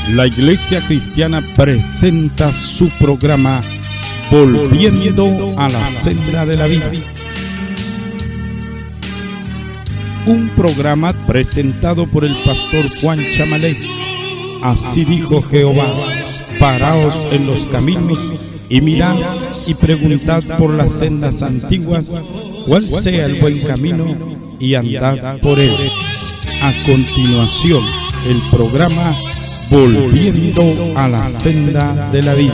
La Iglesia Cristiana presenta su programa Volviendo a la Senda de la Vida. Un programa presentado por el pastor Juan Chamalé. Así dijo Jehová: paraos en los caminos y mirad y preguntad por las sendas antiguas cuál sea el buen camino y andad por él. A continuación, el programa Volviendo a la Senda de la Vida.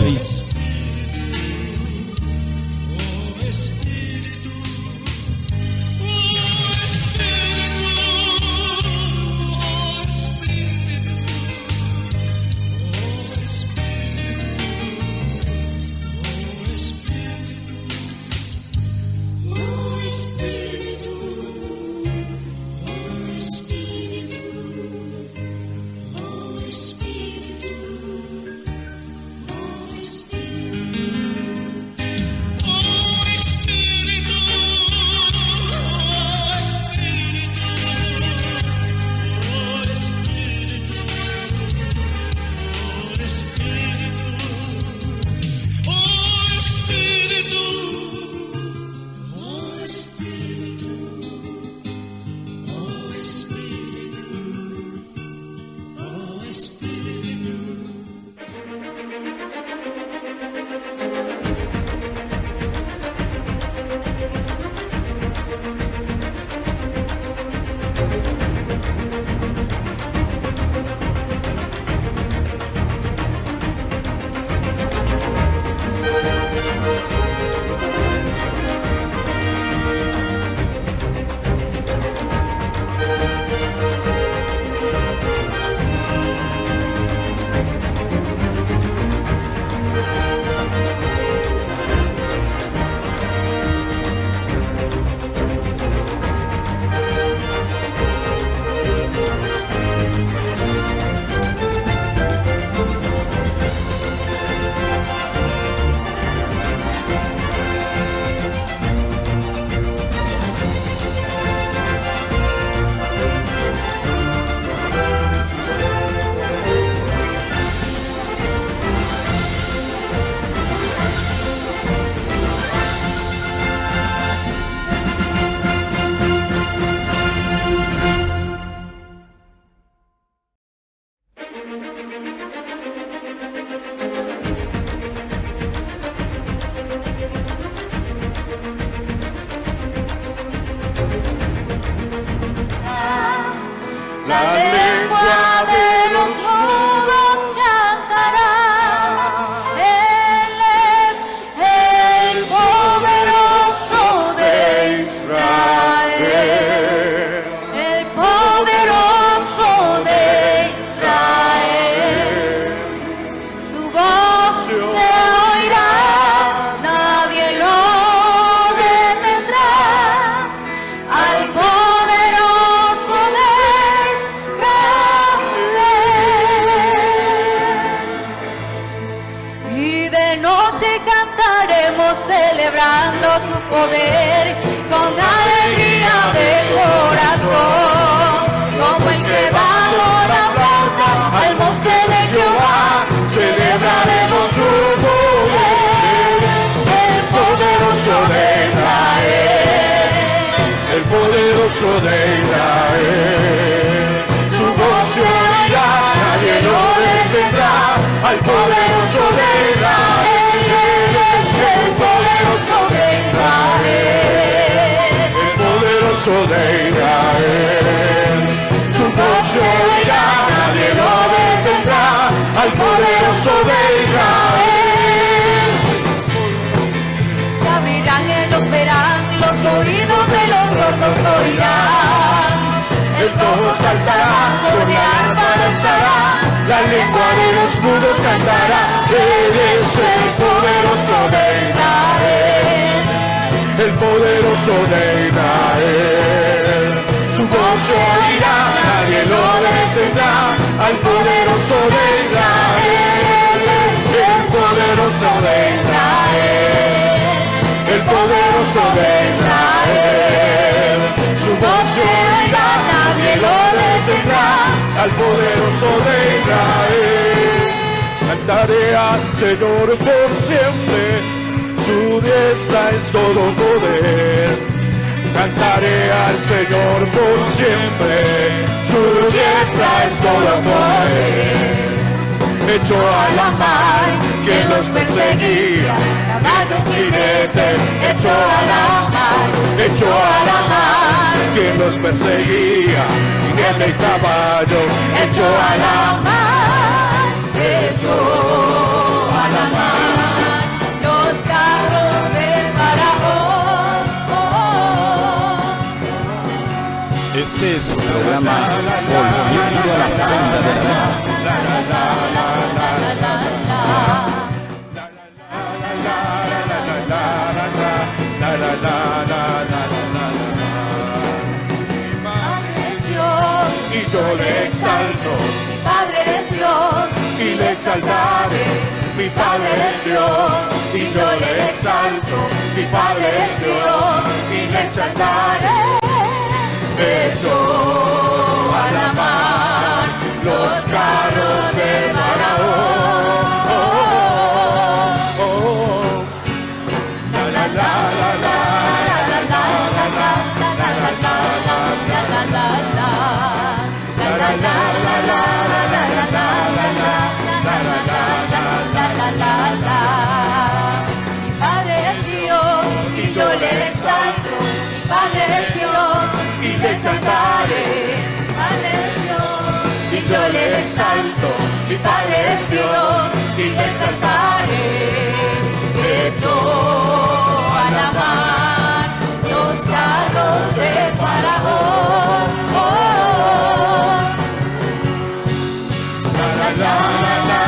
La lengua de los mudos cantará. Él es el poderoso de Israel, el poderoso de Israel. Su voz se oirá, nadie lo detendrá. Al poderoso de cantaremos celebrando su poder con alegría de corazón, como el que bajo la flauta al monte de Jehová, celebraremos su poder, el poderoso de Israel, el poderoso de Israel. Su voz se oirá, nadie lo detendrá, al poderoso de Israel. El poderoso de Israel, El poderoso de Israel. Su voz se oirá, nadie lo detendrá, al poderoso de Israel. se abrirán, ellos verán, los oídos de los sordos oirán. El cojo saltará, sobre arpa danzará, La lengua de los mudos cantará. Él es el poderoso de Israel, el poderoso de Israel. Su voz se oirá, nadie lo detendrá, al poderoso de Israel. El poderoso de Israel, el poderoso de Israel. Su voz se oirá, nadie lo detendrá, al poderoso de Israel. cantaré al Señor por siempre, su diestra es todo poder. Cantaré al Señor por siempre, su diestra es todo poder. Echó a la mar quien los perseguía, caballo jinete, echó a la mar quien los perseguía, jinete y caballo, echó a la mar, echó a la mar, los carros de Faraón. Este es su programa Volviendo a la Senda de la Vida. Y yo le exalto, Mi Padre es Dios, y le exaltaré. Mi Padre es Dios, y yo le exalto. Mi Padre es Dios, y le exaltaré. Echó a la mar los carros de Faraón. La la la la Mi Padre es Dios y yo le exalto. Mi Padre es Dios y le exaltaré. Mi Padre es Dios Y yo le exalto, mi Padre es Dios, y le exaltaré. echó a la mar los carros de Faraón. La la la la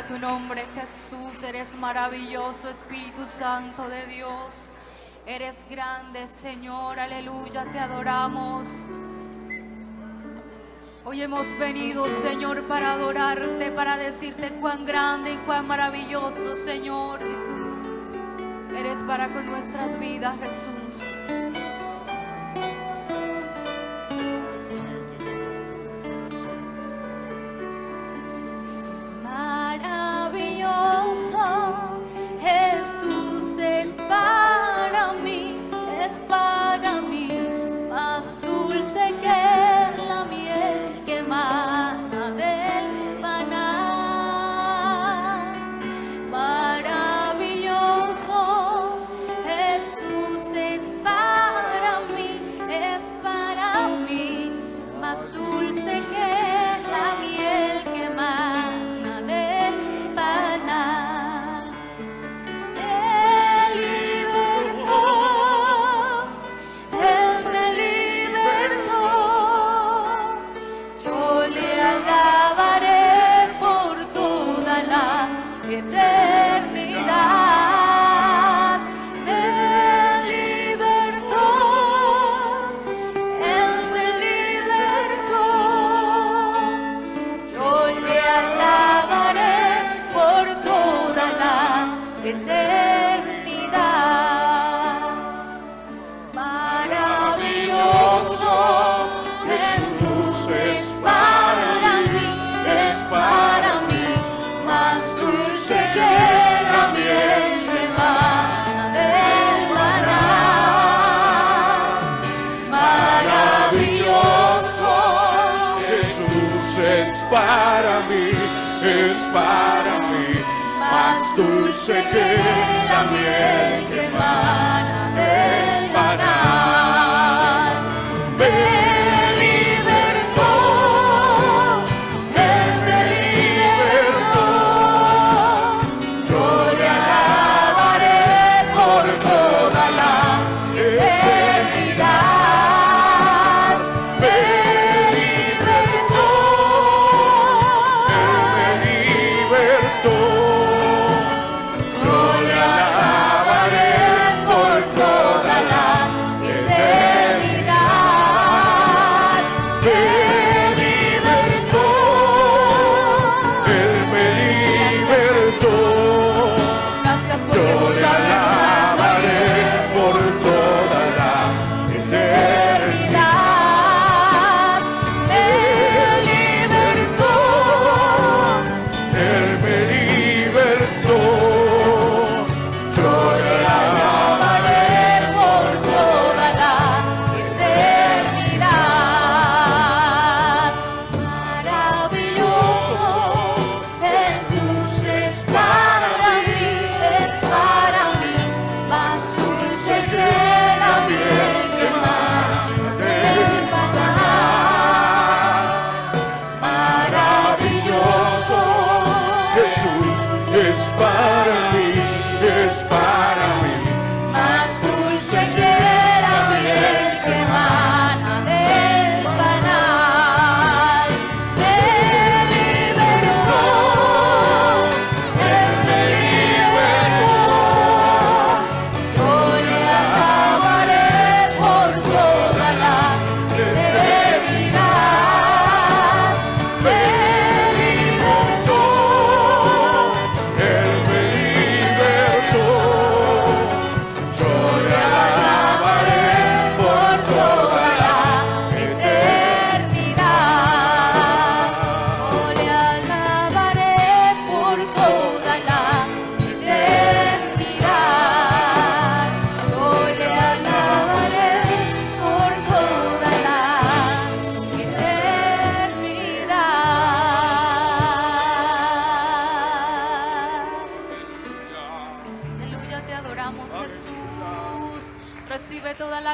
Tu nombre, Jesús, eres maravilloso, Espíritu Santo de Dios, eres grande, Señor, aleluya, te adoramos. Hoy hemos venido, Señor, para adorarte, para decirte cuán grande y cuán maravilloso, Señor, eres para con nuestras vidas, Jesús. Jesús es para mí, más dulce que la miel que emana del panal. Maravilloso, Jesús es para mí, más dulce que la miel que emana del panal. Eternidad me libertó, Él me libertó, yo le alabaré por toda la eternidad. Maravilloso, Jesús es para mí, más dulce que la miel que emana del panal. Maravilloso, Jesús es para mí, más dulce que la miel que emana del panal. Me libertó, Él me libertó, yo le alabaré por toda la eternidad. Me libertó,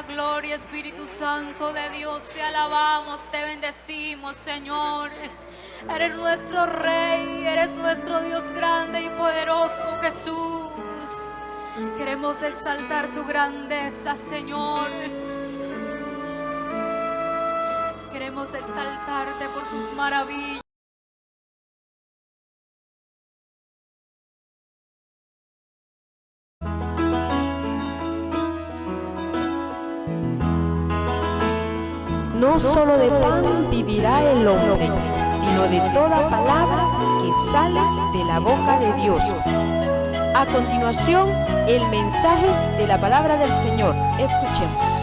la gloria, Espíritu Santo de Dios. Te alabamos, te bendecimos, Señor. Eres nuestro Rey, eres nuestro Dios grande y poderoso, Jesús. Queremos exaltar tu grandeza, Señor. Queremos exaltarte por tus maravillas. No solo de pan vivirá el hombre, sino de toda palabra que sale de la boca de Dios. A continuación, el mensaje de la palabra del Señor. Escuchemos.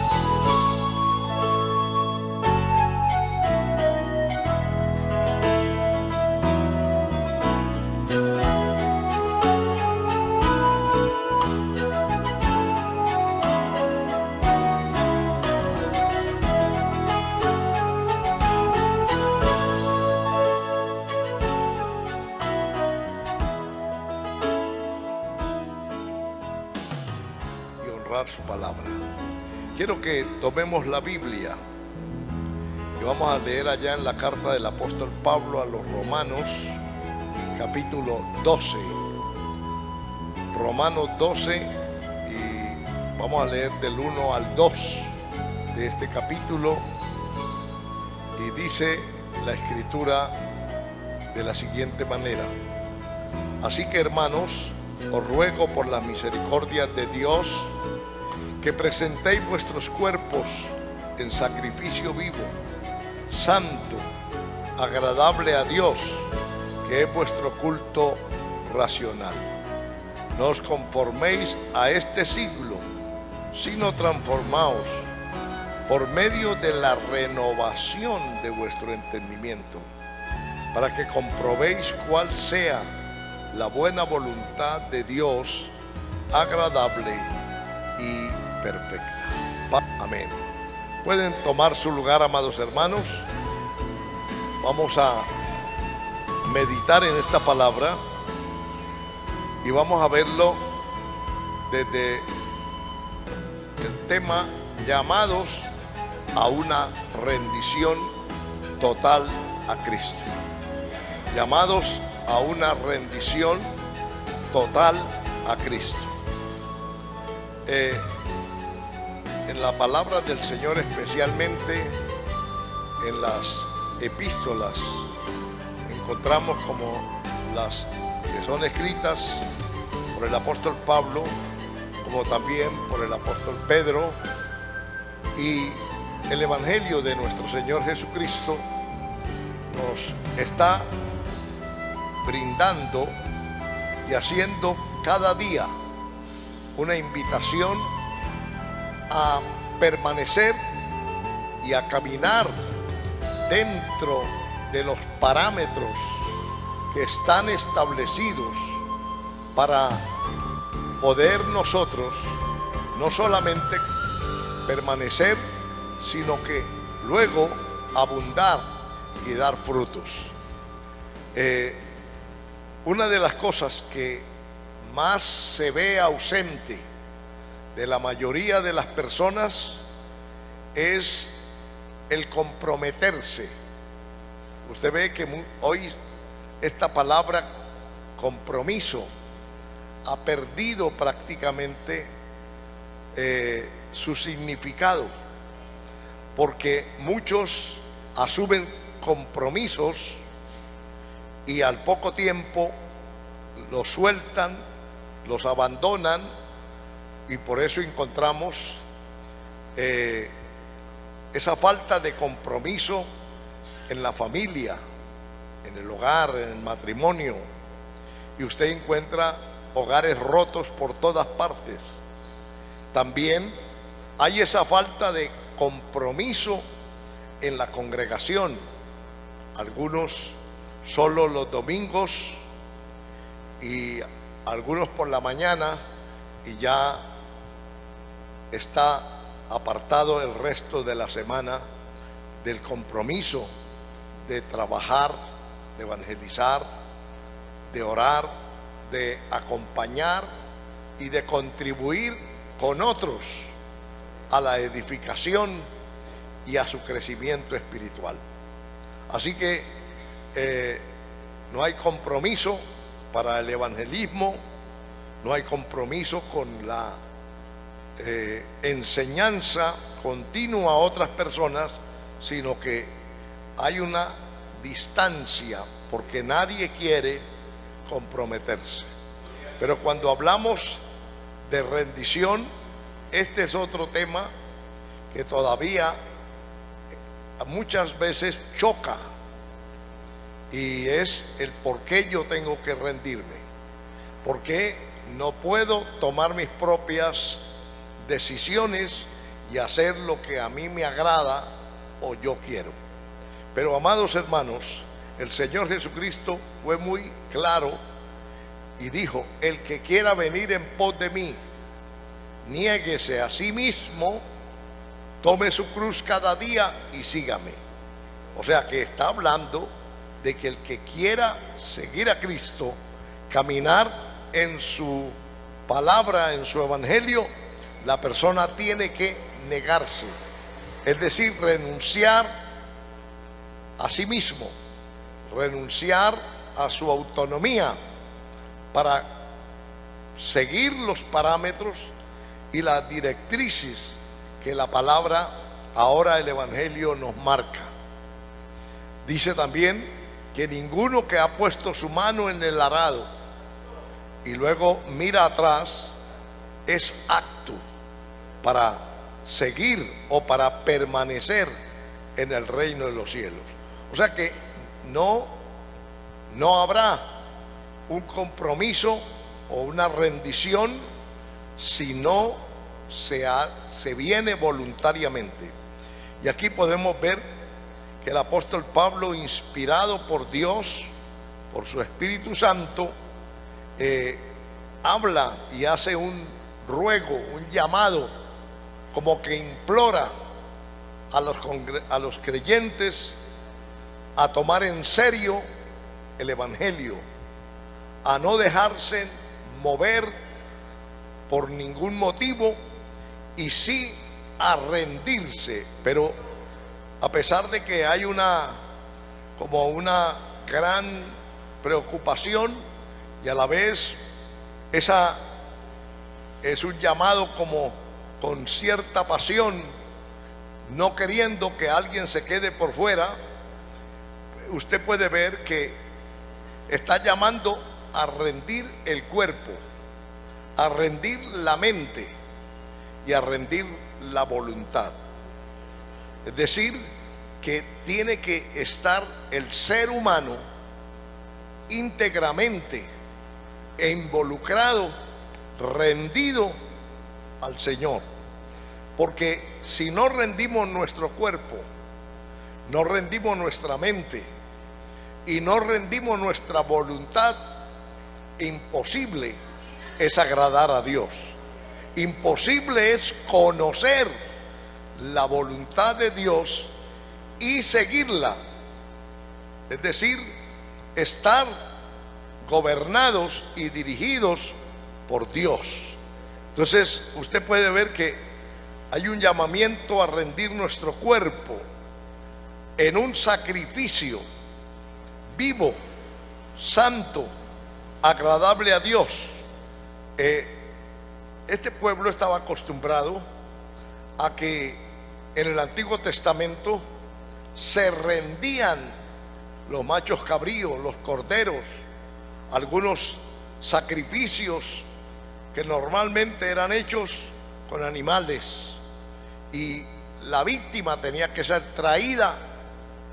Su palabra. Quiero que tomemos la Biblia y vamos a leer allá en la carta del apóstol Pablo a los Romanos, capítulo 12. Romanos 12, y vamos a leer del 1 al 2 de este capítulo, y dice la escritura de la siguiente manera: así que, hermanos, os ruego por la misericordia de Dios que presentéis vuestros cuerpos en sacrificio vivo, santo, agradable a Dios, que es vuestro culto racional. No os conforméis a este siglo, sino transformaos por medio de la renovación de vuestro entendimiento, para que comprobéis cuál sea la buena voluntad de Dios, agradable y perfecta. Amén. Pueden tomar su lugar, amados hermanos. Vamos a meditar en esta palabra y vamos a verlo desde el tema llamados a una rendición total a Cristo. Llamados a una rendición total a Cristo. En la palabra del Señor, especialmente en las epístolas, encontramos como las que son escritas por el apóstol Pablo, como también por el apóstol Pedro, y el Evangelio de nuestro Señor Jesucristo nos está brindando y haciendo cada día una invitación a permanecer y a caminar dentro de los parámetros que están establecidos para poder nosotros no solamente permanecer, sino que luego abundar y dar frutos. Una de las cosas que más se ve ausente de la mayoría de las personas es el comprometerse. Usted ve que hoy esta palabra compromiso ha perdido prácticamente su significado, porque muchos asumen compromisos y al poco tiempo los sueltan, los abandonan, y por eso encontramos esa falta de compromiso en la familia, en el hogar, en el matrimonio, y usted encuentra hogares rotos por todas partes. También hay esa falta de compromiso en la congregación, algunos solo los domingos y algunos por la mañana, y ya está apartado el resto de la semana del compromiso de trabajar, de evangelizar, de orar, de acompañar y de contribuir con otros a la edificación y a su crecimiento espiritual. Así que no hay compromiso para el evangelismo, no hay compromiso con la enseñanza continua a otras personas, sino que hay una distancia porque nadie quiere comprometerse. Pero cuando hablamos de rendición, este es otro tema que todavía muchas veces choca, y es el por qué yo tengo que rendirme, por qué no puedo tomar mis propias decisiones y hacer lo que a mí me agrada o yo quiero. Pero amados hermanos, el Señor Jesucristo fue muy claro y dijo: el que quiera venir en pos de mí, niéguese a sí mismo, tome su cruz cada día y sígame. O sea que está hablando de que el que quiera seguir a Cristo, caminar en su palabra, en su evangelio, la persona tiene que negarse, es decir, renunciar a sí mismo, renunciar a su autonomía para seguir los parámetros y las directrices que la palabra, ahora el evangelio, nos marca. Dice también que ninguno que ha puesto su mano en el arado y luego mira atrás es apto para seguir o para permanecer en el reino de los cielos. O sea que no habrá un compromiso o una rendición si no se viene voluntariamente. Y aquí podemos ver que el apóstol Pablo, inspirado por Dios, por su Espíritu Santo, habla y hace un ruego, un llamado, como que implora a los creyentes a tomar en serio el evangelio, a no dejarse mover por ningún motivo, y sí a rendirse. Pero a pesar de que hay una gran preocupación, y a la vez esa es un llamado como con cierta pasión, no queriendo que alguien se quede por fuera, usted puede ver que está llamando a rendir el cuerpo, a rendir la mente y a rendir la voluntad. Es decir, que tiene que estar el ser humano íntegramente involucrado, rendido al Señor. Porque si no rendimos nuestro cuerpo, no rendimos nuestra mente y no rendimos nuestra voluntad, imposible es agradar a Dios. Imposible es conocer la voluntad de Dios y seguirla. Es decir, estar gobernados y dirigidos por Dios. Entonces usted puede ver que hay un llamamiento a rendir nuestro cuerpo en un sacrificio vivo, santo, agradable a Dios. Este pueblo estaba acostumbrado a que en el Antiguo Testamento se rendían los machos cabríos, los corderos, algunos sacrificios que normalmente eran hechos con animales, y la víctima tenía que ser traída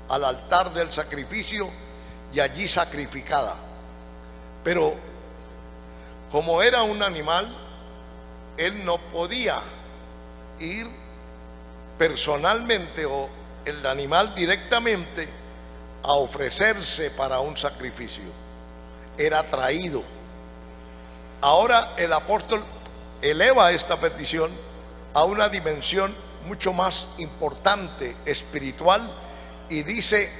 al altar del sacrificio y allí sacrificada. Pero como era un animal, él no podía ir personalmente o el animal directamente a ofrecerse para un sacrificio, era traído. Ahora el apóstol eleva esta petición a una dimensión mucho más importante, espiritual, y dice: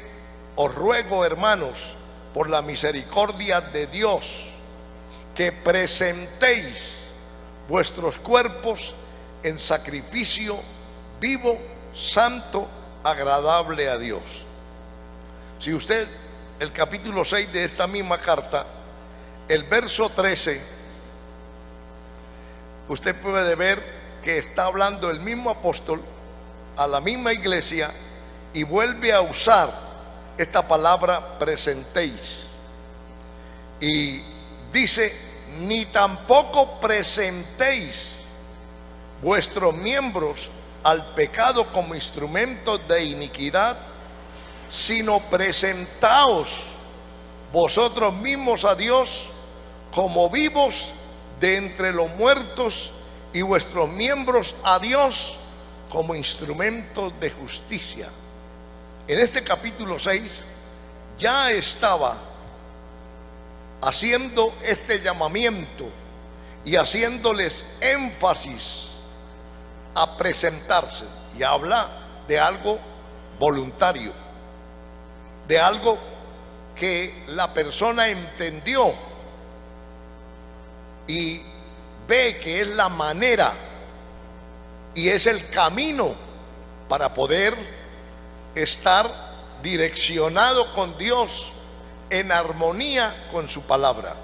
os ruego, hermanos, por la misericordia de Dios, que presentéis vuestros cuerpos en sacrificio vivo, santo, agradable a Dios. Si usted, el capítulo 6 de esta misma carta, el verso 13, usted puede ver que está hablando el mismo apóstol a la misma iglesia y vuelve a usar esta palabra presentéis. Y dice: ni tampoco presentéis vuestros miembros al pecado como instrumentos de iniquidad, sino presentaos vosotros mismos a Dios como vivos de entre los muertos, y vuestros miembros a Dios como instrumentos de justicia. En este capítulo 6 ya estaba haciendo este llamamiento y haciéndoles énfasis a presentarse, y habla de algo voluntario, de algo que la persona entendió y ve que es la manera y es el camino para poder estar direccionado con Dios, en armonía con su palabra.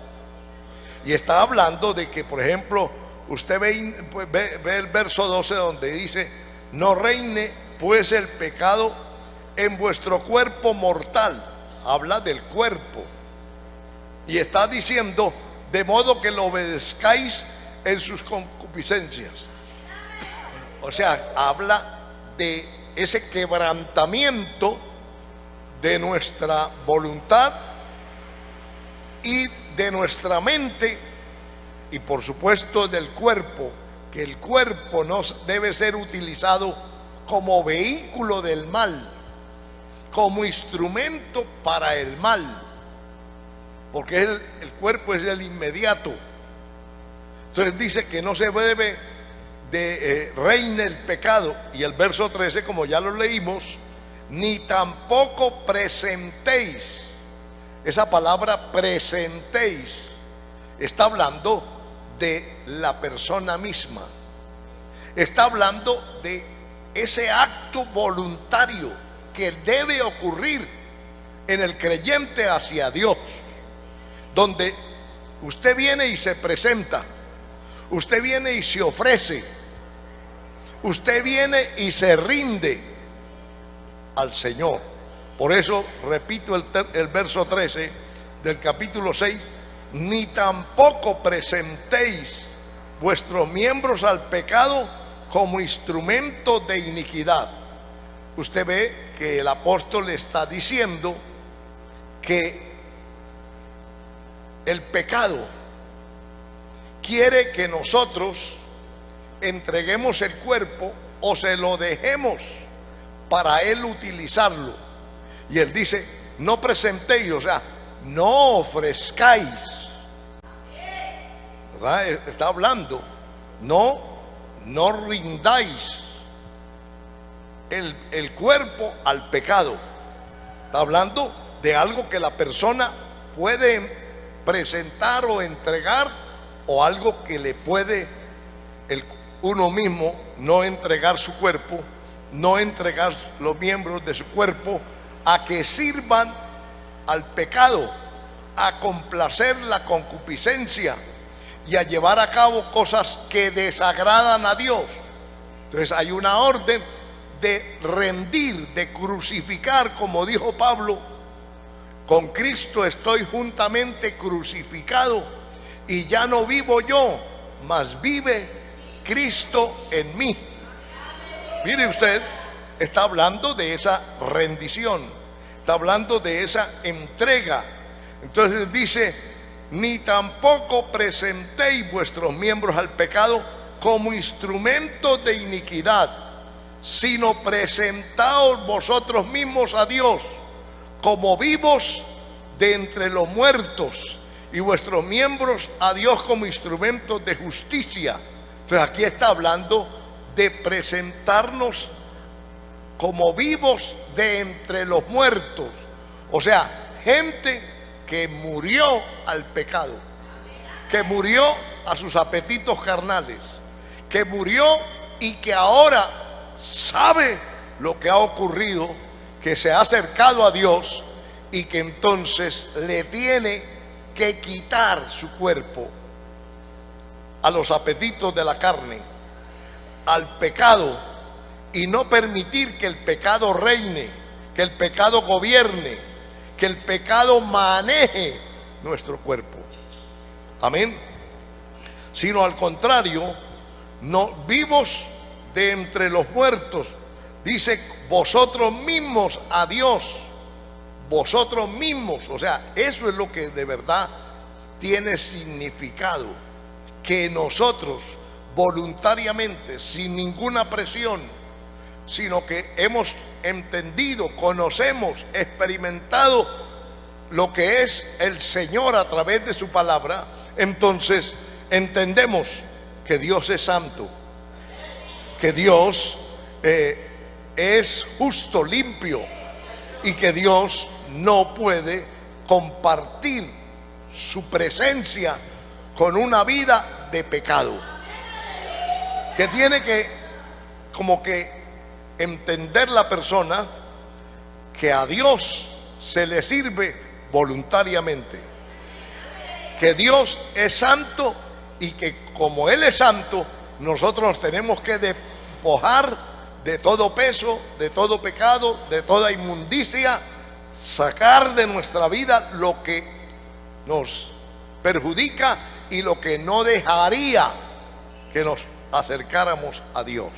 Y está hablando de que, por ejemplo, usted ve el verso 12 donde dice: no reine pues el pecado en vuestro cuerpo mortal. Habla del cuerpo y está diciendo: de modo que lo obedezcáis en sus concupiscencias. O sea, habla de ese quebrantamiento de nuestra voluntad y de nuestra mente, y por supuesto del cuerpo, que el cuerpo no debe ser utilizado como vehículo del mal, como instrumento para el mal, porque el cuerpo es el inmediato. Entonces dice que no se debe de reine el pecado. Y el verso 13, como ya lo leímos: ni tampoco presentéis. Esa palabra presentéis está hablando de la persona misma, está hablando de ese acto voluntario que debe ocurrir en el creyente hacia Dios, donde usted viene y se presenta, usted viene y se ofrece, usted viene y se rinde al Señor. Por eso repito el verso 13 del capítulo 6: ni tampoco presentéis vuestros miembros al pecado como instrumento de iniquidad. Usted ve que el apóstol está diciendo que el pecado quiere que nosotros entreguemos el cuerpo o se lo dejemos para él utilizarlo. Y él dice: no presentéis, o sea, no ofrezcáis, ¿verdad? Está hablando, no rindáis el cuerpo al pecado. Está hablando de algo que la persona puede presentar o entregar, o algo que le puede uno mismo no entregar su cuerpo, no entregar los miembros de su cuerpo a que sirvan al pecado, a complacer la concupiscencia y a llevar a cabo cosas que desagradan a Dios. Entonces hay una orden de rendir, de crucificar, como dijo Pablo: con Cristo estoy juntamente crucificado, y ya no vivo yo, mas vive Cristo en mí. Mire usted, está hablando de esa rendición, está hablando de esa entrega. Entonces dice: ni tampoco presentéis vuestros miembros al pecado como instrumentos de iniquidad, sino presentaos vosotros mismos a Dios como vivos de entre los muertos, y vuestros miembros a Dios como instrumentos de justicia. Entonces aquí está hablando de presentarnos como vivos de entre los muertos, o sea, gente que murió al pecado, que murió a sus apetitos carnales, que murió y que ahora sabe lo que ha ocurrido, que se ha acercado a Dios y que entonces le tiene que quitar su cuerpo a los apetitos de la carne, al pecado, y no permitir que el pecado reine, que el pecado gobierne, que el pecado maneje nuestro cuerpo. Amén. Sino al contrario, no vivos de entre los muertos. Dice vosotros mismos a Dios, vosotros mismos. O sea, eso es lo que de verdad tiene significado, que nosotros voluntariamente, sin ninguna presión, sino que hemos entendido, conocemos, experimentado lo que es el Señor a través de su palabra, entonces entendemos que Dios es santo, que Dios es justo, limpio, y que Dios no puede compartir su presencia con una vida de pecado, que tiene que como que entender la persona que a Dios se le sirve voluntariamente, que Dios es santo y que como Él es santo, nosotros nos tenemos que despojar de todo peso, de todo pecado, de toda inmundicia, sacar de nuestra vida lo que nos perjudica y lo que no dejaría que nos acercáramos a Dios.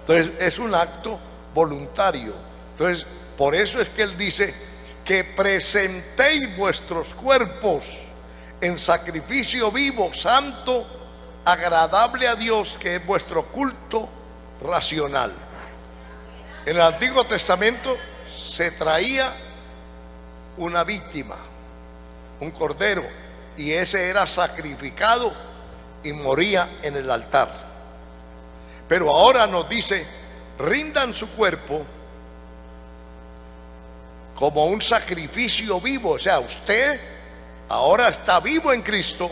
Entonces es un acto voluntario. Entonces por eso es que Él dice que presentéis vuestros cuerpos en sacrificio vivo, santo, agradable a Dios, que es vuestro culto racional. En el Antiguo Testamento se traía una víctima, un cordero, y ese era sacrificado y moría en el altar. Pero ahora nos dice, rindan su cuerpo como un sacrificio vivo. O sea, usted ahora está vivo en Cristo,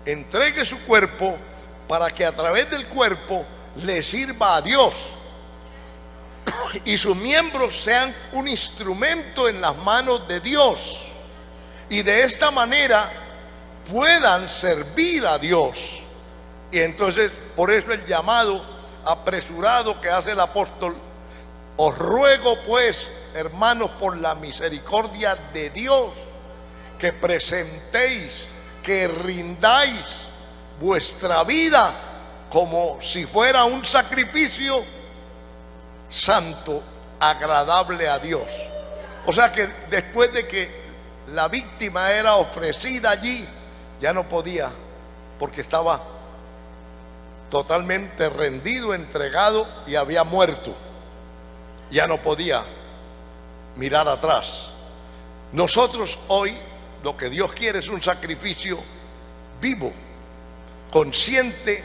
entregue su cuerpo para que a través del cuerpo le sirva a Dios y sus miembros sean un instrumento en las manos de Dios, y de esta manera puedan servir a Dios. Y entonces por eso el llamado apresurado que hace el apóstol: os ruego pues, hermanos, por la misericordia de Dios, que presentéis, que rindáis vuestra vida como si fuera un sacrificio santo, agradable a Dios. O sea que después de que la víctima era ofrecida allí, ya no podía, porque estaba totalmente rendido, entregado y había muerto. Ya no podía mirar atrás. Nosotros hoy lo que Dios quiere es un sacrificio vivo, consciente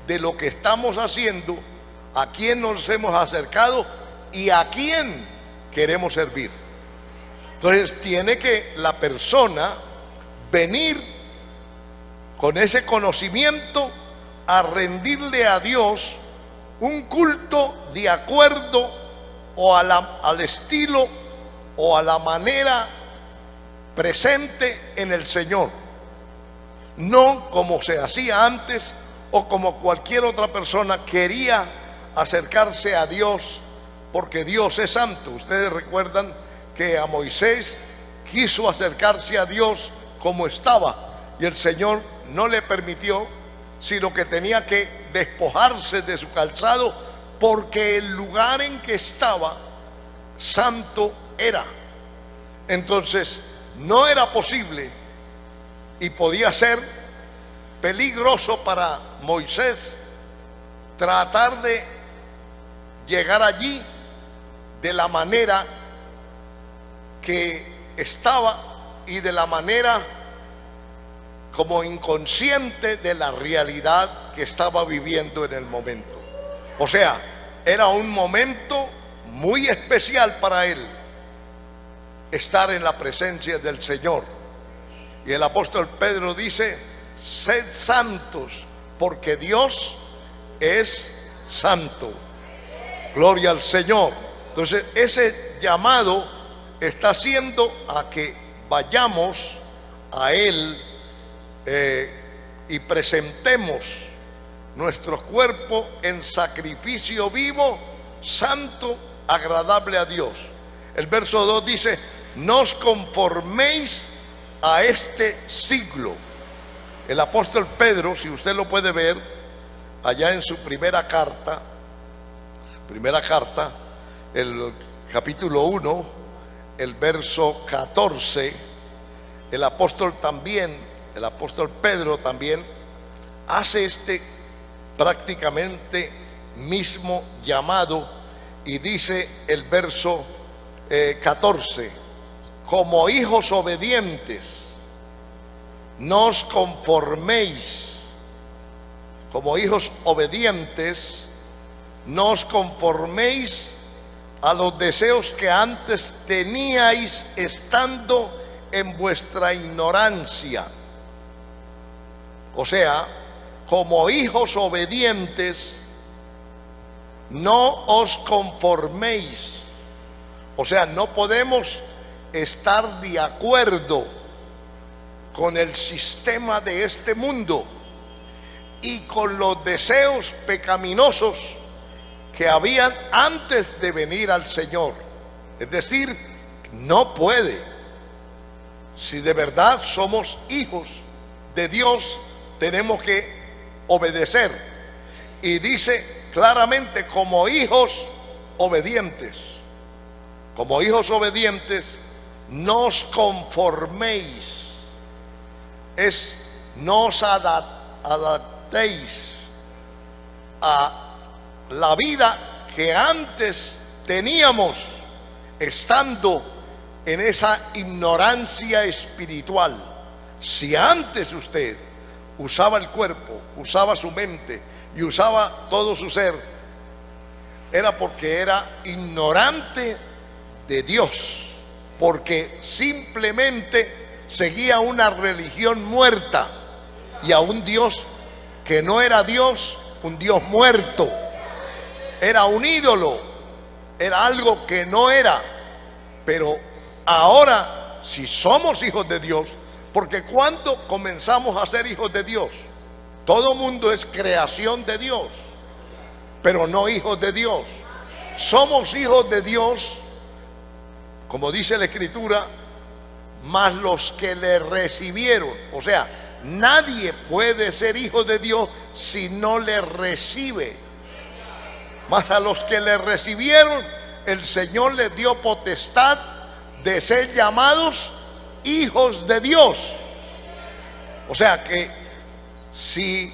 de lo que estamos haciendo, a quién nos hemos acercado y a quién queremos servir. Entonces tiene que la persona venir con ese conocimiento a rendirle a Dios un culto de acuerdo o al estilo o a la manera presente en el Señor, no como se hacía antes o como cualquier otra persona quería acercarse a Dios, porque Dios es santo. Ustedes recuerdan que a Moisés quiso acercarse a Dios como estaba, y el Señor no le permitió, sino que tenía que despojarse de su calzado, porque el lugar en que estaba santo era. Entonces no era posible y podía ser peligroso para Moisés tratar de llegar allí de la manera que estaba y de la manera como inconsciente de la realidad que estaba viviendo en el momento. O sea, era un momento muy especial para él estar en la presencia del Señor. Y el apóstol Pedro dice: sed santos, porque Dios es santo. Gloria al Señor. Entonces ese llamado está haciendo a que vayamos a Él y presentemos nuestros cuerpos en sacrificio vivo, santo, agradable a Dios. El verso 2 dice: no os conforméis a este siglo. El apóstol Pedro, si usted lo puede ver allá en su primera carta, el capítulo 1, el verso 14, el apóstol Pedro también hace prácticamente mismo llamado, y dice el verso 14: como hijos obedientes, no os conforméis, como hijos obedientes, no os conforméis a los deseos que antes teníais estando en vuestra ignorancia. O sea, como hijos obedientes, no os conforméis. O sea, no podemos estar de acuerdo con el sistema de este mundo y con los deseos pecaminosos que habían antes de venir al Señor. Es decir, no puede. Si de verdad somos hijos de Dios, tenemos que obedecer. Y dice claramente: como hijos obedientes. Como hijos obedientes, no os conforméis. No os adaptéis a la vida que antes teníamos, estando en esa ignorancia espiritual. Si antes usted usaba el cuerpo, usaba su mente y usaba todo su ser, era porque era ignorante de Dios, porque simplemente seguía una religión muerta y a un Dios que no era Dios, un Dios muerto. Era un ídolo, era algo que no era. Pero ahora, si somos hijos de Dios, porque cuando comenzamos a ser hijos de Dios, todo mundo es creación de Dios, pero no hijos de Dios. Somos hijos de Dios, como dice la Escritura, más los que le recibieron. O sea, nadie puede ser hijo de Dios si no le recibe. Mas a los que le recibieron, el Señor les dio potestad de ser llamados hijos de Dios. O sea que si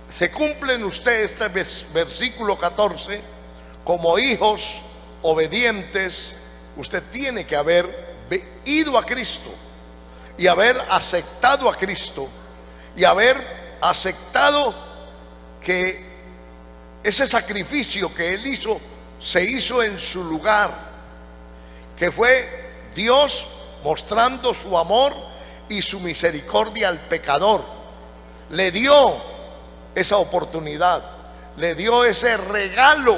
se cumple en usted este versículo 14, como hijos obedientes, usted tiene que haber ido a Cristo y haber aceptado a Cristo y haber aceptado que ese sacrificio que Él hizo se hizo en su lugar, que fue Dios mostrando su amor y su misericordia al pecador. Le dio esa oportunidad, le dio ese regalo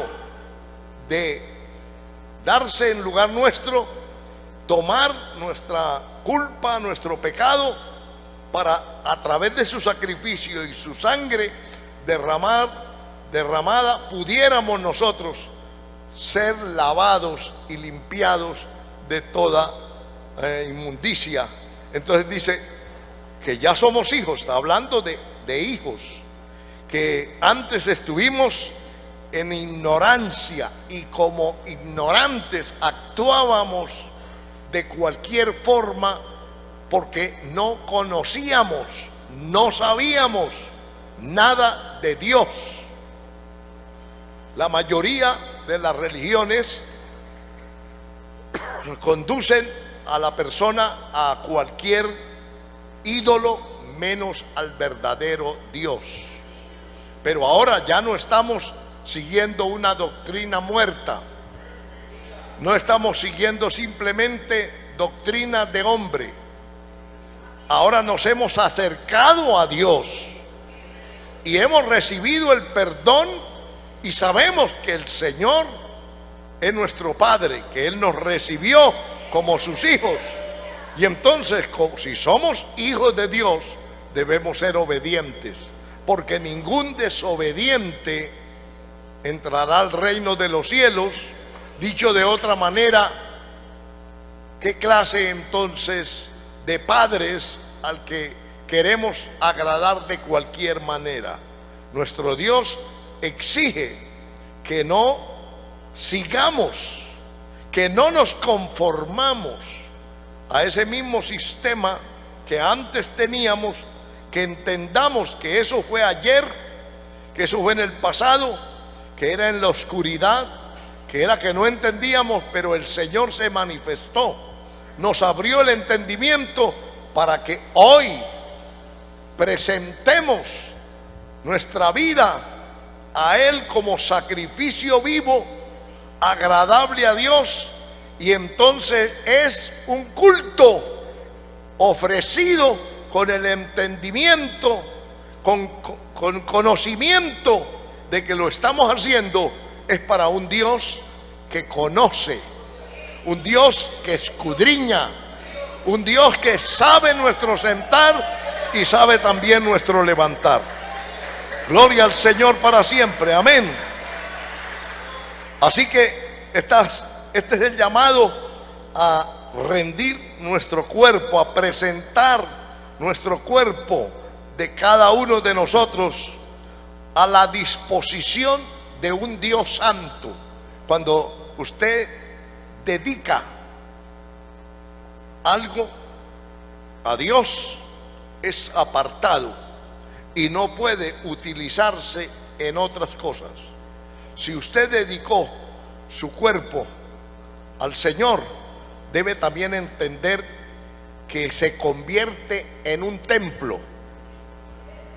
de darse en lugar nuestro, tomar nuestra culpa, nuestro pecado, para a través de su sacrificio y su sangre derramada, pudiéramos nosotros ser lavados y limpiados de toda inmundicia. Entonces dice que ya somos hijos, está hablando de hijos, que antes estuvimos en ignorancia y como ignorantes actuábamos de cualquier forma porque no conocíamos, no sabíamos nada de Dios. La mayoría de las religiones conducen a la persona a cualquier ídolo menos al verdadero Dios. Pero ahora ya no estamos siguiendo una doctrina muerta, no estamos siguiendo simplemente doctrina de hombre. Ahora nos hemos acercado a Dios y hemos recibido el perdón Y sabemos que el Señor es nuestro Padre, que Él nos recibió como sus hijos. Y entonces, si somos hijos de Dios, debemos ser obedientes, porque ningún desobediente entrará al reino de los cielos. Dicho de otra manera, ¿qué clase entonces de padres al que queremos agradar de cualquier manera? Nuestro Dios exige que no sigamos, que no nos conformamos a ese mismo sistema que antes teníamos, que entendamos que eso fue ayer, que eso fue en el pasado, que era en la oscuridad, que era que no entendíamos, pero el Señor se manifestó, nos abrió el entendimiento para que hoy presentemos nuestra vida a Él como sacrificio vivo, agradable a Dios. Y entonces es un culto ofrecido con el entendimiento, con conocimiento de que lo estamos haciendo es para un Dios que conoce, un Dios que escudriña, un Dios que sabe nuestro sentar y sabe también nuestro levantar. Gloria al Señor para siempre, amén. Así que este es el llamado a rendir nuestro cuerpo, a presentar nuestro cuerpo de cada uno de nosotros a la disposición de un Dios santo. Cuando usted dedica algo a Dios, es apartado y no puede utilizarse en otras cosas. Si usted dedicó su cuerpo al Señor, debe también entender que se convierte en un templo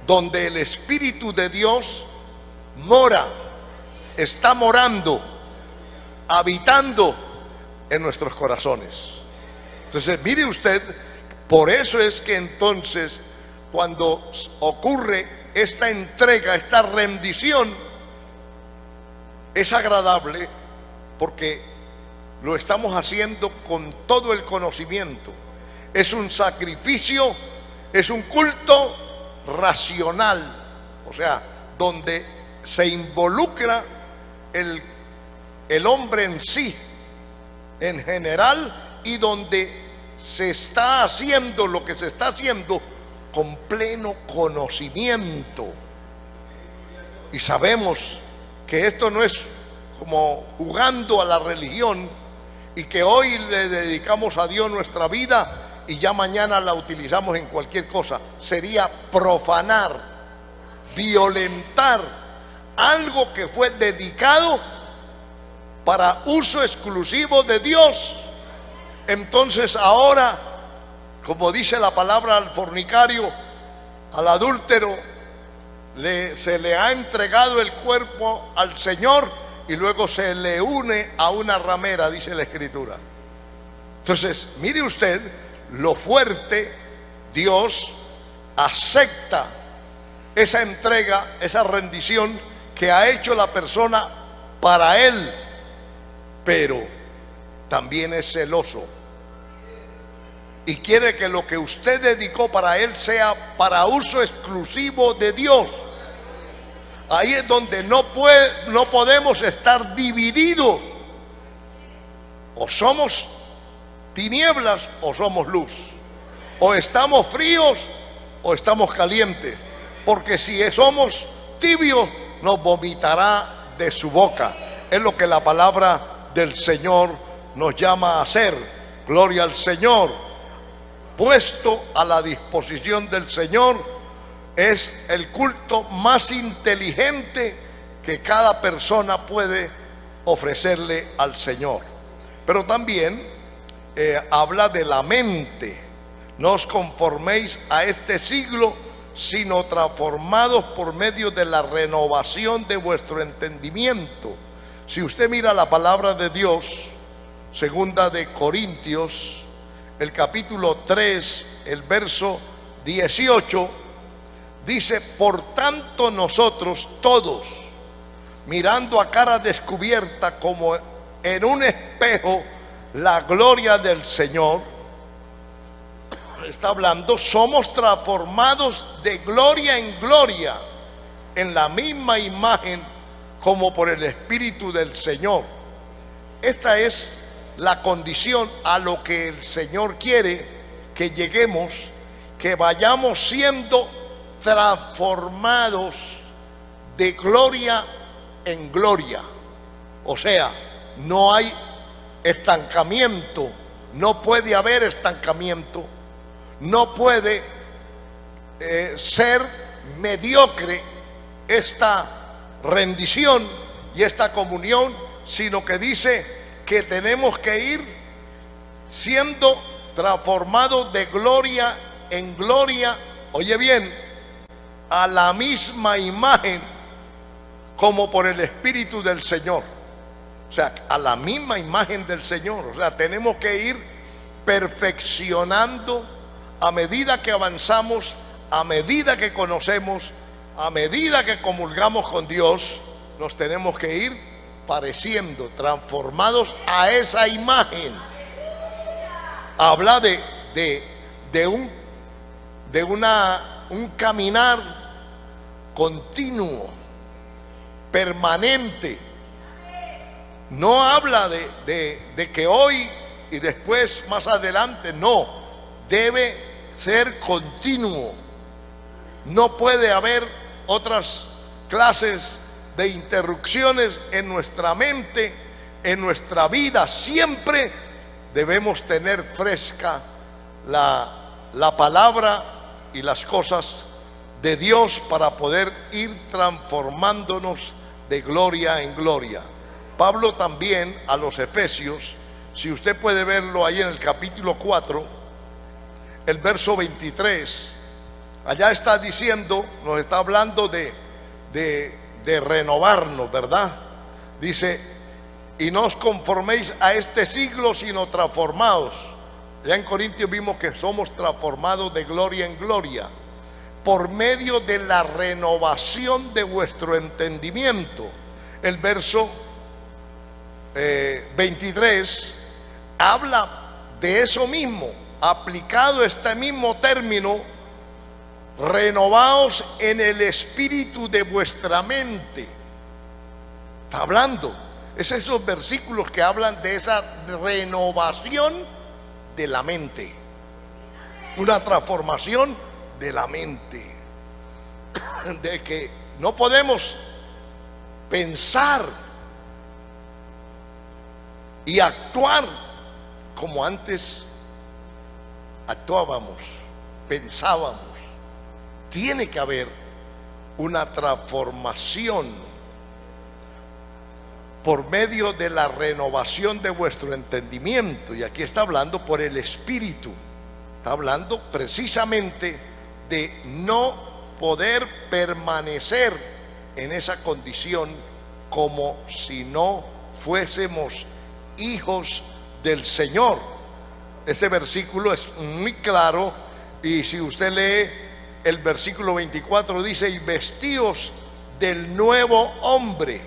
donde el Espíritu de Dios mora, está morando, habitando en nuestros corazones. Entonces, mire usted, por eso es que entonces cuando ocurre esta entrega, esta rendición, es agradable porque lo estamos haciendo con todo el conocimiento. Es un sacrificio, es un culto racional, o sea, donde se involucra el hombre en sí, en general, y donde se está haciendo lo que se está haciendo con pleno conocimiento. Y sabemos que esto no es como jugando a la religión y que hoy le dedicamos a Dios nuestra vida y ya mañana la utilizamos en cualquier cosa. Sería profanar, violentar algo que fue dedicado para uso exclusivo de Dios. Entonces ahora, como dice la palabra, al fornicario, al adúltero, se le ha entregado el cuerpo al Señor y luego se le une a una ramera, dice la Escritura. Entonces, mire usted lo fuerte. Dios acepta esa entrega, esa rendición que ha hecho la persona para Él, pero también es celoso y quiere que lo que usted dedicó para Él sea para uso exclusivo de Dios. Ahí es donde no podemos estar divididos. O somos tinieblas o somos luz. O estamos fríos o estamos calientes. Porque si somos tibios, nos vomitará de su boca. Es lo que la palabra del Señor nos llama a hacer. Gloria al Señor. Puesto a la disposición del Señor, es el culto más inteligente que cada persona puede ofrecerle al Señor. Pero también habla de la mente. No os conforméis a este siglo, sino transformados por medio de la renovación de vuestro entendimiento. Si usted mira la palabra de Dios, segunda de Corintios, el capítulo 3, el verso 18, dice: por tanto nosotros todos, mirando a cara descubierta como en un espejo la gloria del Señor, está hablando, somos transformados de gloria en gloria en la misma imagen como por el Espíritu del Señor. Esta es la condición a lo que el Señor quiere que lleguemos, que vayamos siendo transformados de gloria en gloria. O sea, no hay estancamiento, no puede haber estancamiento, no puede ser mediocre esta rendición y esta comunión, sino que dice que tenemos que ir siendo transformados de gloria en gloria, oye bien, a la misma imagen como por el Espíritu del Señor. O sea, a la misma imagen del Señor. O sea, tenemos que ir perfeccionando a medida que avanzamos, a medida que conocemos, a medida que comulgamos con Dios, nos tenemos que ir pareciendo, transformados a esa imagen. Habla de un caminar continuo, permanente. No habla de que hoy y después más adelante, no, debe ser continuo. No puede haber otras clases de interrupciones en nuestra mente, en nuestra vida. Siempre debemos tener fresca la palabra y las cosas de Dios para poder ir transformándonos de gloria en gloria. Pablo también a los Efesios, si usted puede verlo ahí en el capítulo 4, el verso 23, allá está diciendo, nos está hablando de renovarnos, ¿verdad? Dice, y no os conforméis a este siglo, sino transformaos. Ya en Corintios vimos que somos transformados de gloria en gloria por medio de la renovación de vuestro entendimiento. El verso 23 habla de eso mismo, aplicado este mismo término, renovaos en el espíritu de vuestra mente. Está hablando, es esos versículos que hablan de esa renovación de la mente, una transformación de la mente, de que no podemos pensar y actuar como antes actuábamos, pensábamos. Tiene que haber una transformación por medio de la renovación de vuestro entendimiento. Y aquí está hablando por el Espíritu. Está hablando precisamente de no poder permanecer en esa condición como si no fuésemos hijos del Señor. Este versículo es muy claro, y si usted lee el versículo 24 dice, y vestíos del nuevo hombre,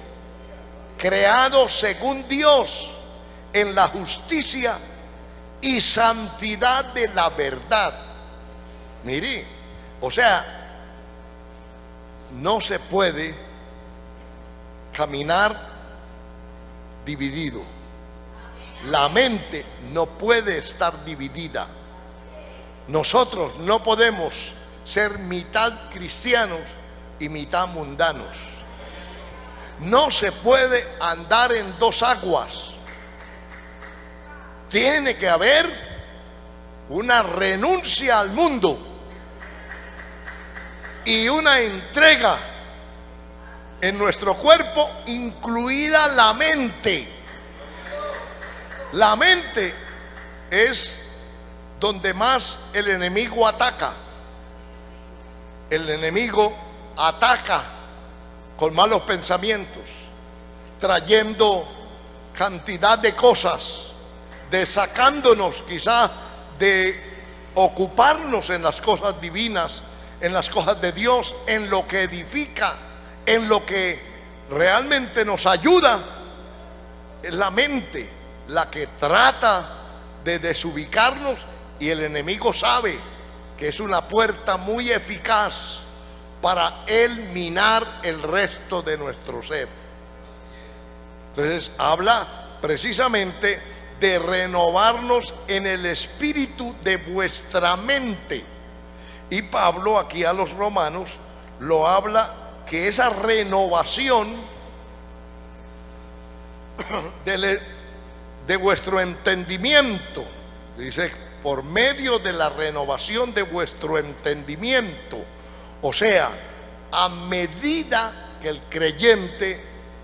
creado según Dios en la justicia y santidad de la verdad. Mire, o sea, no se puede caminar dividido. La mente no puede estar dividida. Nosotros no podemos ser mitad cristianos y mitad mundanos. No se puede andar en dos aguas. Tiene que haber una renuncia al mundo y una entrega en nuestro cuerpo, incluida la mente. La mente es donde más el enemigo ataca. El enemigo ataca con malos pensamientos, trayendo cantidad de cosas, sacándonos quizá de ocuparnos en las cosas divinas, en las cosas de Dios, en lo que edifica, en lo que realmente nos ayuda es la mente, la que trata de desubicarnos, y el enemigo sabe que es una puerta muy eficaz para él minar el resto de nuestro ser. Entonces habla precisamente de renovarnos en el espíritu de vuestra mente. Y Pablo aquí a los romanos lo habla, que esa renovación de vuestro entendimiento, dice, por medio de la renovación de vuestro entendimiento. O sea, a medida que el creyente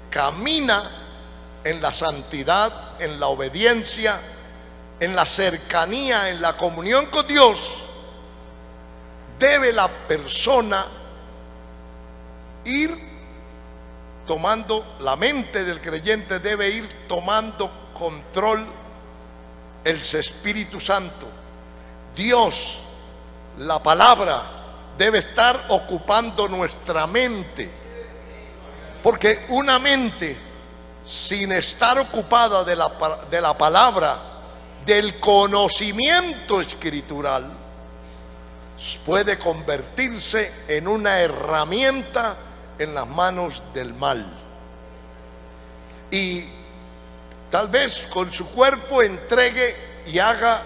camina en la santidad, en la obediencia, en la cercanía, en la comunión con Dios, debe la persona ir tomando, la mente del creyente debe ir tomando control, el Espíritu Santo. Dios, la palabra, debe estar ocupando nuestra mente, porque una mente sin estar ocupada de la palabra, del conocimiento escritural, puede convertirse en una herramienta en las manos del mal, y tal vez con su cuerpo entregue y haga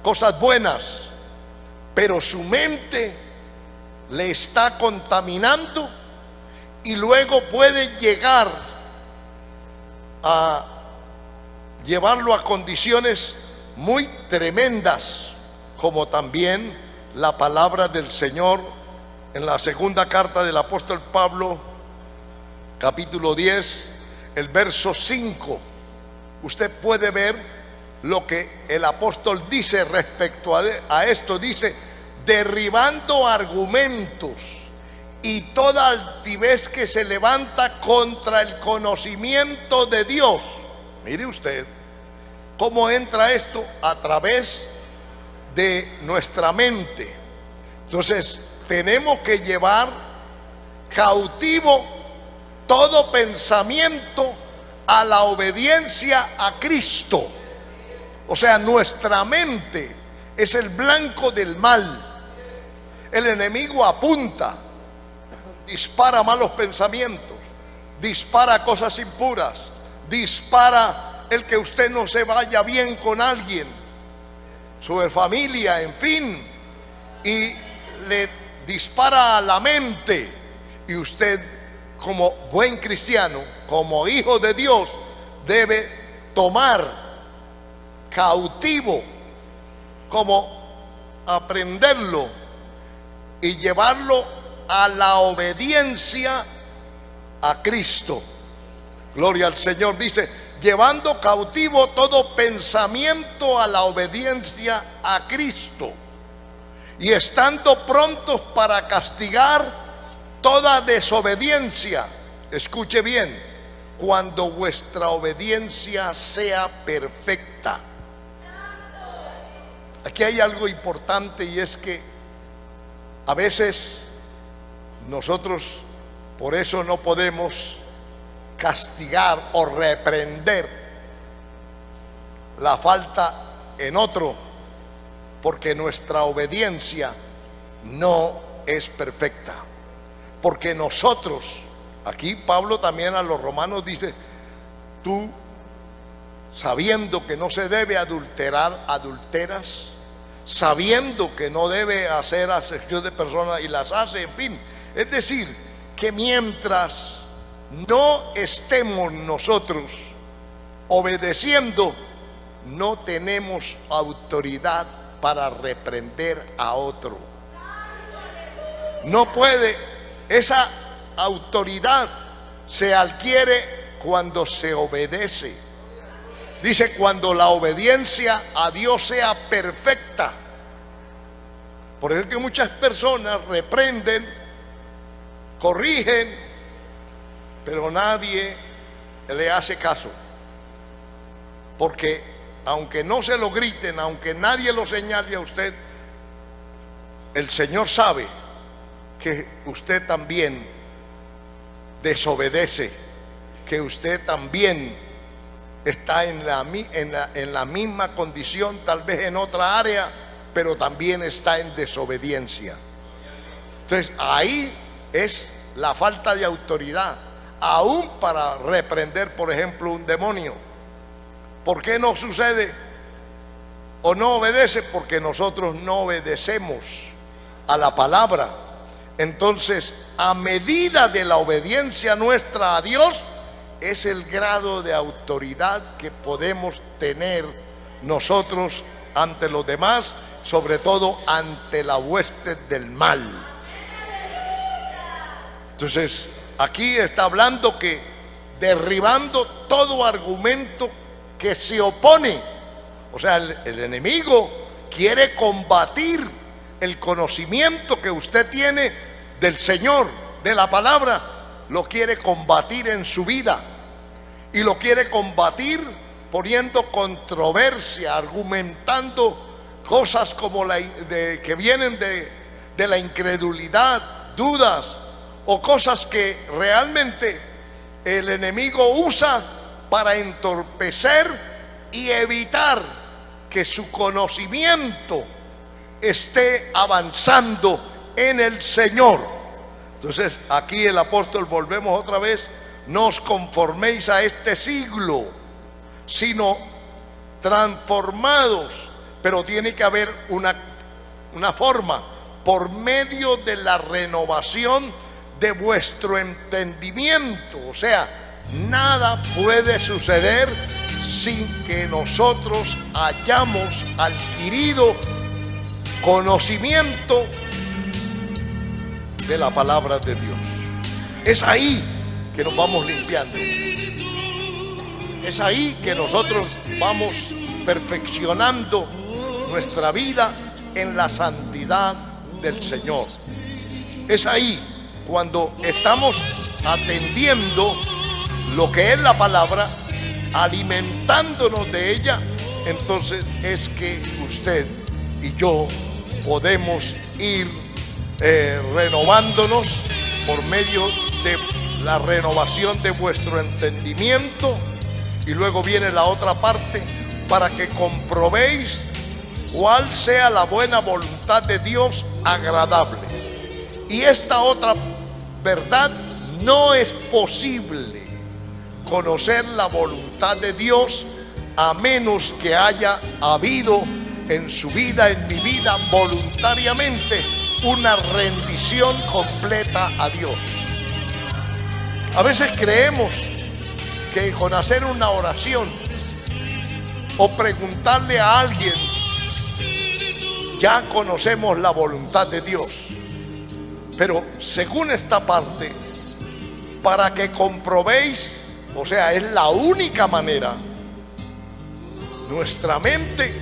cosas buenas, pero su mente le está contaminando, y luego puede llegar a llevarlo a condiciones muy tremendas, como también la palabra del Señor en la segunda carta del apóstol Pablo, capítulo 10, el verso 5. Usted puede ver lo que el apóstol dice respecto a esto. Dice: derribando argumentos y toda altivez que se levanta contra el conocimiento de Dios. Mire usted cómo entra esto a través de nuestra mente. Entonces tenemos que llevar cautivo todo pensamiento a la obediencia a Cristo. O sea, nuestra mente es el blanco del mal. El enemigo apunta, dispara malos pensamientos, dispara cosas impuras, dispara el que usted no se vaya bien con alguien, su familia, en fin, y le dispara a la mente. Y usted, como buen cristiano, como hijo de Dios, debe tomar cautivo, como aprenderlo y llevarlo a la obediencia a Cristo. Gloria al Señor. Dice: llevando cautivo todo pensamiento a la obediencia a Cristo, y estando prontos para castigar toda desobediencia. Escuche bien: cuando vuestra obediencia sea perfecta. Aquí hay algo importante, y es que a veces nosotros por eso no podemos castigar o reprender la falta en otro, porque nuestra obediencia no es perfecta. Porque nosotros, aquí Pablo también a los romanos dice: tú, sabiendo que no se debe adulterar, adulteras; sabiendo que no debe hacer acepción de personas y las hace, en fin. Es decir, que mientras no estemos nosotros obedeciendo, no tenemos autoridad para reprender a otro. No puede. Esa autoridad se adquiere cuando se obedece. Dice: cuando la obediencia a Dios sea perfecta. Por eso es que muchas personas reprenden, corrigen, pero nadie le hace caso. Porque aunque no se lo griten, aunque nadie lo señale a usted, el Señor sabe que usted también desobedece que usted también está en la misma condición, tal vez en otra área, pero también está en desobediencia. Entonces ahí es la falta de autoridad, aún para reprender, por ejemplo, un demonio. ¿Por qué no sucede o no obedece? Porque nosotros no obedecemos a la palabra. Entonces, a medida de la obediencia nuestra a Dios, es el grado de autoridad que podemos tener nosotros ante los demás, sobre todo ante la hueste del mal. Entonces, aquí está hablando que derribando todo argumento que se opone, o sea, el enemigo quiere combatir el conocimiento que usted tiene del Señor, de la palabra, lo quiere combatir en su vida, y lo quiere combatir poniendo controversia, argumentando cosas como que vienen de la incredulidad, dudas, o cosas que realmente el enemigo usa para entorpecer y evitar que su conocimiento esté avanzando en el Señor. Entonces aquí el apóstol, volvemos otra vez: no os conforméis a este siglo, sino transformados. Pero tiene que haber una forma, por medio de la renovación de vuestro entendimiento. O sea, nada puede suceder sin que nosotros hayamos adquirido conocimiento de la palabra de Dios. Es ahí que nos vamos limpiando. Es ahí que nosotros vamos perfeccionando nuestra vida en la santidad del Señor. Es ahí cuando estamos atendiendo lo que es la palabra, alimentándonos de ella. Entonces es que usted y yo podemos ir renovándonos por medio de la renovación de vuestro entendimiento. Y luego viene la otra parte: para que comprobéis cuál sea la buena voluntad de Dios, agradable. Y esta otra verdad: no es posible conocer la voluntad de Dios a menos que haya habido en su vida, en mi vida, voluntariamente una rendición completa a Dios. A veces creemos que con hacer una oración o preguntarle a alguien ya conocemos la voluntad de Dios. Pero según esta parte, para que comprobéis, o sea, es la única manera, nuestra mente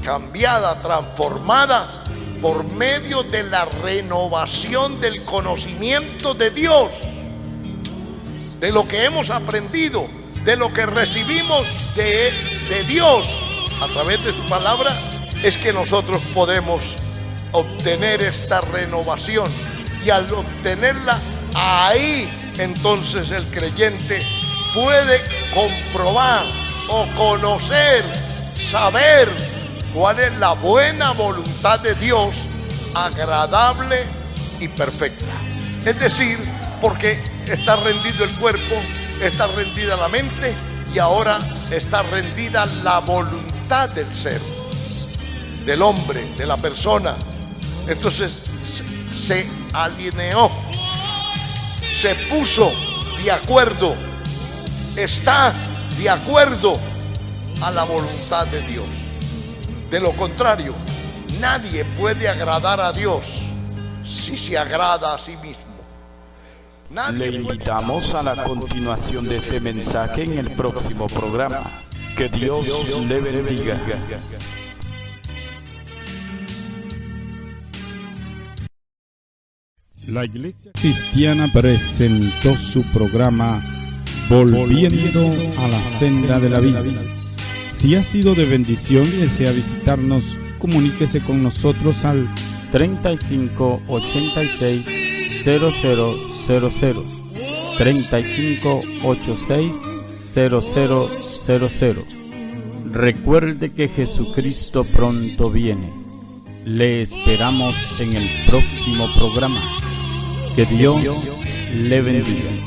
cambiada, transformada por medio de la renovación del conocimiento de Dios, de lo que hemos aprendido, de lo que recibimos de Dios a través de su palabra, es que nosotros podemos obtener esta renovación. Y al obtenerla, ahí entonces el creyente puede comprobar o conocer, saber cuál es la buena voluntad de Dios, agradable y perfecta. Es decir, porque está rendido el cuerpo, está rendida la mente, y ahora está rendida la voluntad del ser, del hombre, de la persona. Entonces se alineó, se puso de acuerdo, está de acuerdo a la voluntad de Dios. De lo contrario, nadie puede agradar a Dios si se agrada a sí mismo. Le invitamos a la continuación de este mensaje en el próximo programa. Que Dios le bendiga. La Iglesia Cristiana presentó su programa Volviendo a la Senda de la Vida. Si ha sido de bendición y desea visitarnos, comuníquese con nosotros al 35 86 0000 3586-0000. Recuerde que Jesucristo pronto viene. Le esperamos en el próximo programa. Que Dios le bendiga.